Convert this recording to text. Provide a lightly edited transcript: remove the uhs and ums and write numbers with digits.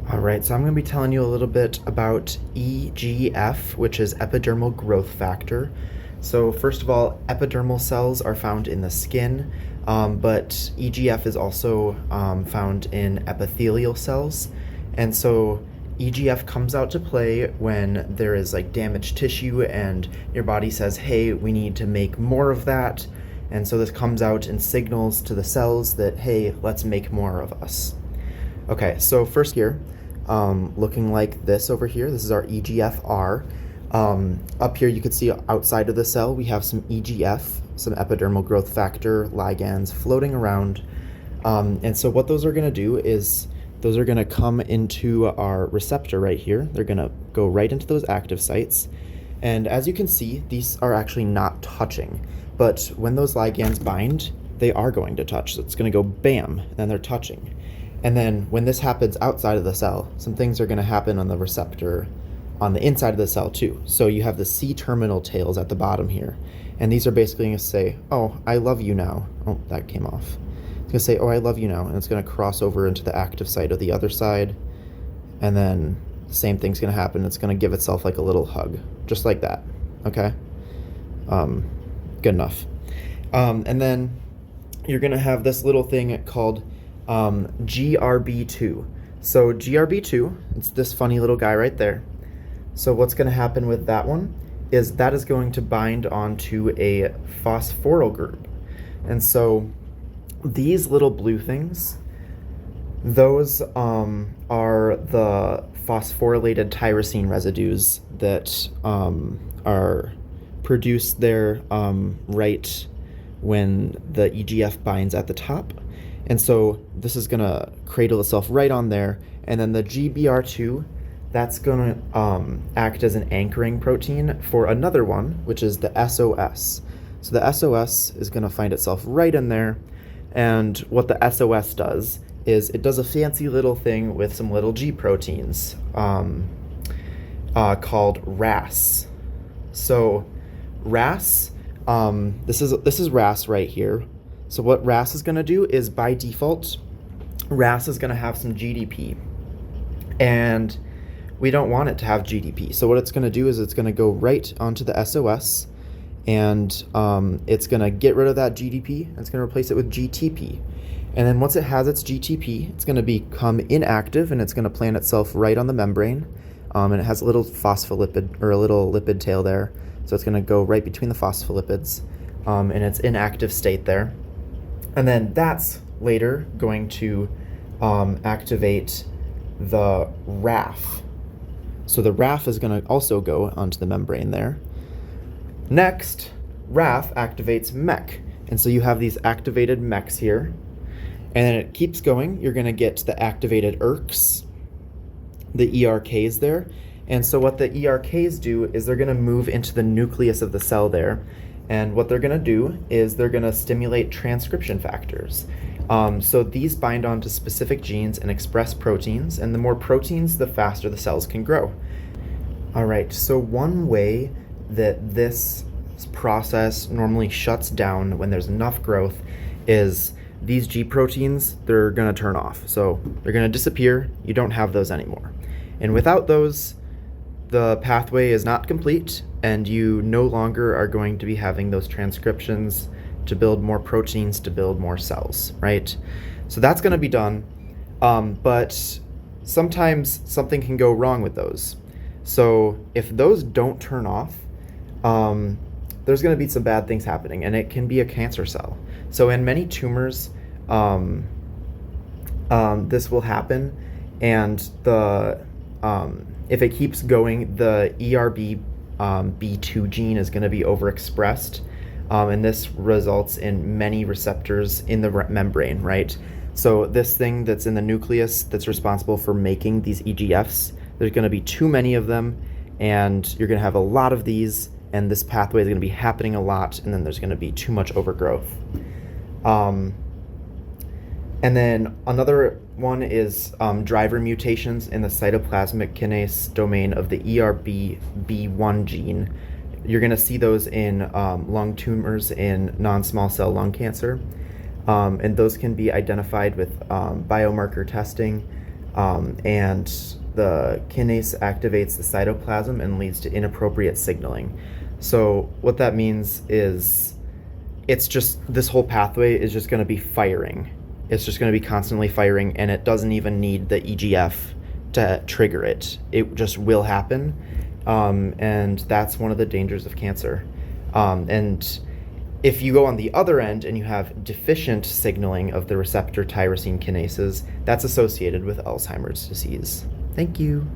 All right, so I'm going to be telling you a little bit about EGF, which is epidermal growth factor. So first of all, epidermal cells are found in the skin, but EGF is also found in epithelial cells. And so EGF comes out to play when there is like damaged tissue and your body says, hey, we need to make more of that. And so this comes out and signals to the cells that, hey, let's make more of us. Okay, so first here, looking like this over here, this is our EGFR. Up here you can see outside of the cell we have some EGF, some epidermal growth factor ligands floating around. And so what those are going to do is those are going to come into our receptor right here. They're going to go right into those active sites. And as you can see, these are actually not touching. But when those ligands bind, they are going to touch. So it's going to go bam, and then they're touching. And then when this happens outside of the cell, some things are going to happen on the receptor on the inside of the cell too. So you have the C-terminal tails at the bottom here. And these are basically going to say, oh, I love you now. Oh, that came off. It's going to say, oh, I love you now. And it's going to cross over into the active site of the other side. And then the same thing's going to happen. It's going to give itself like a little hug, just like that. Okay? Good enough. And then you're going to have this little thing called GRB2. So GRB2, it's this funny little guy right there. So what's going to happen with that one is that is going to bind onto a phosphoryl group. And so these little blue things, those are the phosphorylated tyrosine residues that are produced there right when the EGF binds at the top. And so this is going to cradle itself right on there. And then the GBR2, that's going to act as an anchoring protein for another one, which is the SOS. So the SOS is going to find itself right in there. And what the SOS does is it does a fancy little thing with some little G proteins called RAS. So RAS, this is RAS right here. So what RAS is going to do is, by default, RAS is going to have some GDP. And we don't want it to have GDP. So what it's going to do is it's going to go right onto the SOS, and it's going to get rid of that GDP, and it's going to replace it with GTP. And then once it has its GTP, it's going to become inactive, and it's going to plant itself right on the membrane. And it has a little phospholipid, or a little lipid tail there. So it's going to go right between the phospholipids in its inactive state there. And then that's later going to activate the RAF. So the RAF is going to also go onto the membrane there. Next, RAF activates MEK. And so you have these activated MEKs here. And then it keeps going. You're going to get the activated ERKs, the ERKs there. And so what the ERKs do is they're going to move into the nucleus of the cell there. And what they're going to do is they're going to stimulate transcription factors. So these bind onto specific genes and express proteins, and the more proteins, the faster the cells can grow. All right, so one way that this process normally shuts down when there's enough growth is these G proteins, they're going to turn off. So they're going to disappear. You don't have those anymore. And without those, the pathway is not complete, and you no longer are going to be having those transcriptions to build more proteins to build more cells, right? So that's going to be done, but sometimes something can go wrong with those. So if those don't turn off, there's going to be some bad things happening, and it can be a cancer cell. So in many tumors, this will happen, and if it keeps going, the ERB2 gene is going to be overexpressed, and this results in many receptors in the membrane, right? So this thing that's in the nucleus that's responsible for making these EGFs, there's going to be too many of them, and you're going to have a lot of these, and this pathway is going to be happening a lot, and then there's going to be too much overgrowth. And then another one is driver mutations in the cytoplasmic kinase domain of the ERBB1 gene. You're going to see those in lung tumors in non-small cell lung cancer. And those can be identified with biomarker testing. and the kinase activates the cytoplasm and leads to inappropriate signaling. So what that means is it's just this whole pathway is just going to be firing. It's just going to be constantly firing, and it doesn't even need the EGF to trigger it. It just will happen, and that's one of the dangers of cancer. And if you go on the other end and you have deficient signaling of the receptor tyrosine kinases, that's associated with Alzheimer's disease. Thank you.